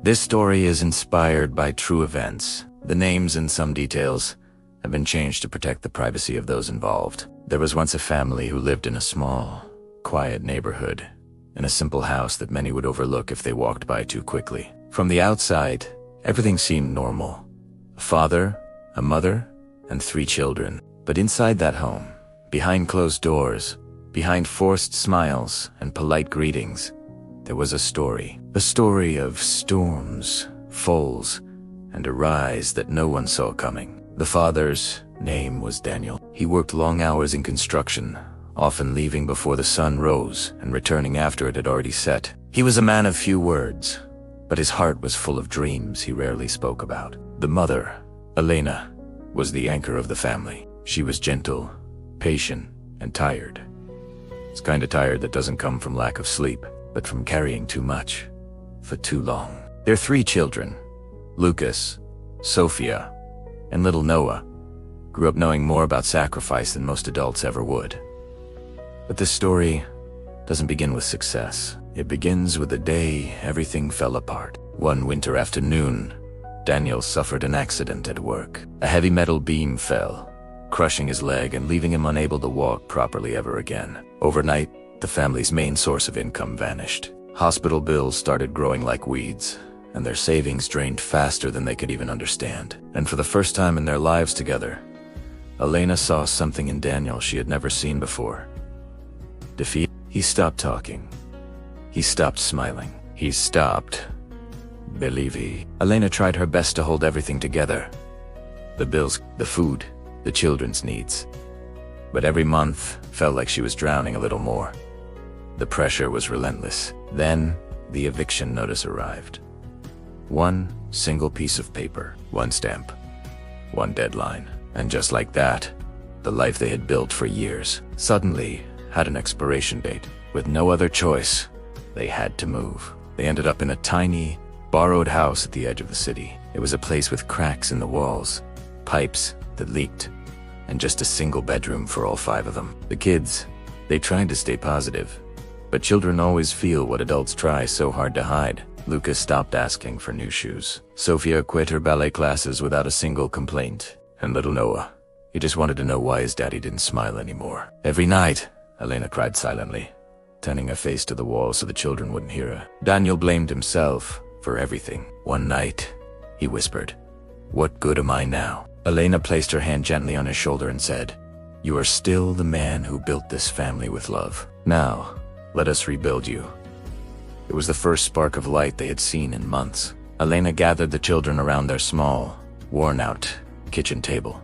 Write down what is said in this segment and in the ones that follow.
This story is inspired by true events. The names and some details have been changed to protect the privacy of those involved. There was once a family who lived in a small, quiet neighborhood, in a simple house that many would overlook if they walked by too quickly. From the outside, everything seemed normal. A father, a mother, and 3 children. But inside that home, behind closed doors, behind forced smiles and polite greetings, there was a story. A story of storms, falls, and a rise that no one saw coming. The father's name was Daniel. He worked long hours in construction, often leaving before the sun rose and returning after it had already set. He was a man of few words, but his heart was full of dreams he rarely spoke about. The mother, Elena, was the anchor of the family. She was gentle, patient, and tired. It's kind of tired that doesn't come from lack of sleep, but from carrying too much for too long. Their 3 children, Lucas, Sophia, and little Noah, grew up knowing more about sacrifice than most adults ever would. But this story doesn't begin with success. It begins with the day everything fell apart. One winter afternoon, Daniel suffered an accident at work. A heavy metal beam fell, crushing his leg and leaving him unable to walk properly ever again. Overnight, the family's main source of income vanished. Hospital bills started growing like weeds, and their savings drained faster than they could even understand. And for the first time in their lives together, Elena saw something in Daniel she had never seen before. Defeat. He stopped talking. He stopped smiling. He stopped believing. Elena tried her best to hold everything together. The bills, the food, the children's needs. But every month felt like she was drowning a little more. The pressure was relentless. Then, the eviction notice arrived. One single piece of paper, one stamp, one deadline. And just like that, the life they had built for years suddenly had an expiration date. With no other choice, they had to move. They ended up in a tiny, borrowed house at the edge of the city. It was a place with cracks in the walls, pipes that leaked, and just a single bedroom for all 5 of them. The kids, they tried to stay positive, but children always feel what adults try so hard to hide. Lucas stopped asking for new shoes. Sophia quit her ballet classes without a single complaint. And little Noah, he just wanted to know why his daddy didn't smile anymore. Every night, Elena cried silently, turning her face to the wall so the children wouldn't hear her. Daniel blamed himself for everything. One night, he whispered, "What good am I now?" Elena placed her hand gently on his shoulder and said, "You are still the man who built this family with love. Now, let us rebuild you." It was the first spark of light they had seen in months. Elena gathered the children around their small, worn-out kitchen table.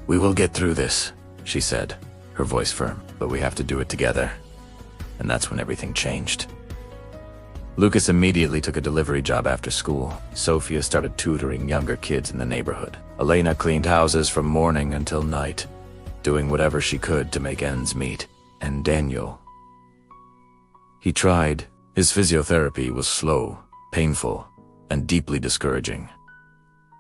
"We will get through this," she said, her voice firm, "but we have to do it together." And that's when everything changed. Lucas immediately took a delivery job after school. Sophia started tutoring younger kids in the neighborhood. Elena cleaned houses from morning until night, doing whatever she could to make ends meet. And Daniel, he tried. His physiotherapy was slow, painful, and deeply discouraging.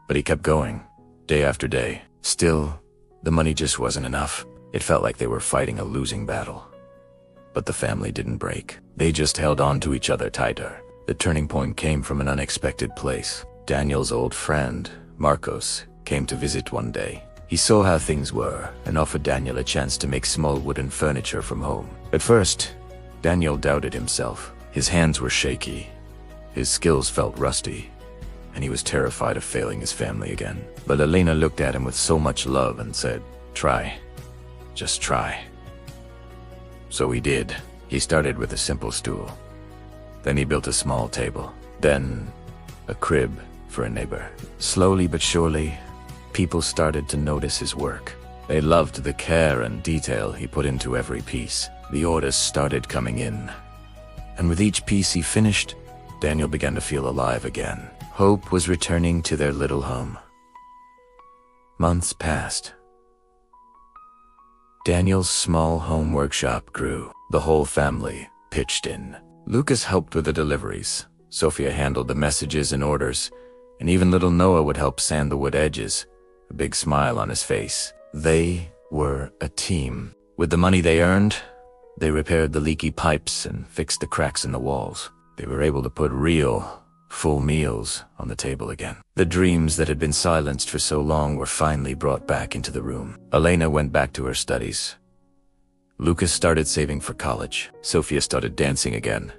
But he kept going, day after day. Still, the money just wasn't enough. It felt like they were fighting a losing battle. But the family didn't break. They just held on to each other tighter. The turning point came from an unexpected place. Daniel's old friend, Marcos, came to visit one day. He saw how things were and offered Daniel a chance to make small wooden furniture from home. At first, Daniel doubted himself. His hands were shaky, his skills felt rusty, and he was terrified of failing his family again. But Elena looked at him with so much love and said, "Try. Just try." So he did. He started with a simple stool. Then he built a small table. Then a crib for a neighbor. Slowly but surely, people started to notice his work. They loved the care and detail he put into every piece. The orders started coming in. And with each piece he finished, Daniel began to feel alive again. Hope was returning to their little home. Months passed. Daniel's small home workshop grew. The whole family pitched in. Lucas helped with the deliveries. Sophia handled the messages and orders, and even little Noah would help sand the wood edges, a big smile on his face. They were a team. With the money they earned, they repaired the leaky pipes and fixed the cracks in the walls. They were able to put real, full meals on the table again. The dreams that had been silenced for so long were finally brought back into the room. Elena went back to her studies. Lucas started saving for college. Sophia started dancing again.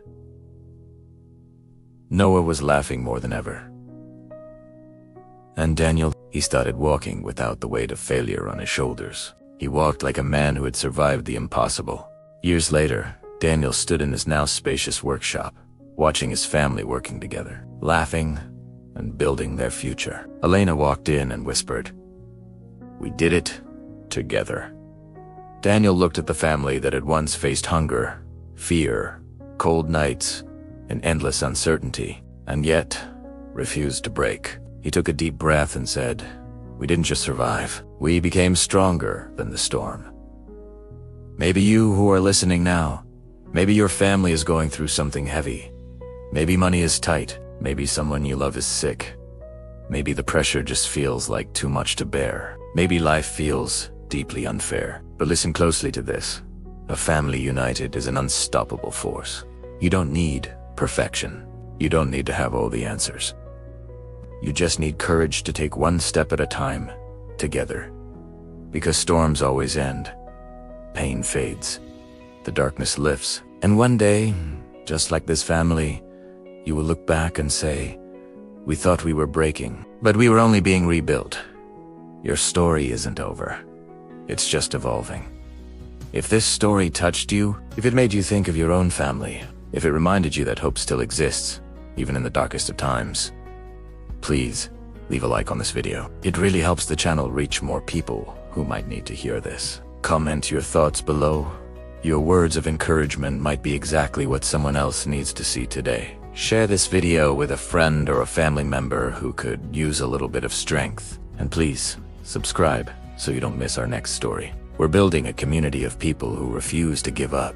Noah was laughing more than ever. And Daniel, he started walking without the weight of failure on his shoulders. He walked like a man who had survived the impossible. Years later, Daniel stood in his now spacious workshop, watching his family working together, laughing and building their future. Elena walked in and whispered, "We did it together." Daniel looked at the family that had once faced hunger, fear, cold nights, and endless uncertainty, and yet refused to break. He took a deep breath and said, "We didn't just survive. We became stronger than the storm." Maybe you who are listening now, maybe your family is going through something heavy. Maybe money is tight. Maybe someone you love is sick. Maybe the pressure just feels like too much to bear. Maybe life feels deeply unfair. But listen closely to this. A family united is an unstoppable force. You don't need perfection. You don't need to have all the answers. You just need courage to take one step at a time, together. Because storms always end. Pain fades. The darkness lifts. And one day, just like this family, you will look back and say, "We thought we were breaking, but we were only being rebuilt." Your story isn't over. It's just evolving. If this story touched you, if it made you think of your own family, if it reminded you that hope still exists, even in the darkest of times, please leave a like on this video. It really helps the channel reach more people who might need to hear this. Comment your thoughts below. Your words of encouragement might be exactly what someone else needs to see today. Share this video with a friend or a family member who could use a little bit of strength. And please, subscribe so you don't miss our next story. We're building a community of people who refuse to give up.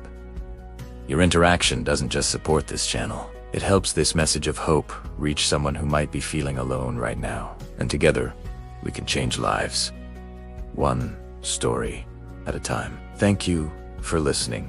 Your interaction doesn't just support this channel. It helps this message of hope reach someone who might be feeling alone right now. And together, we can change lives. One story at a time. Thank you for listening.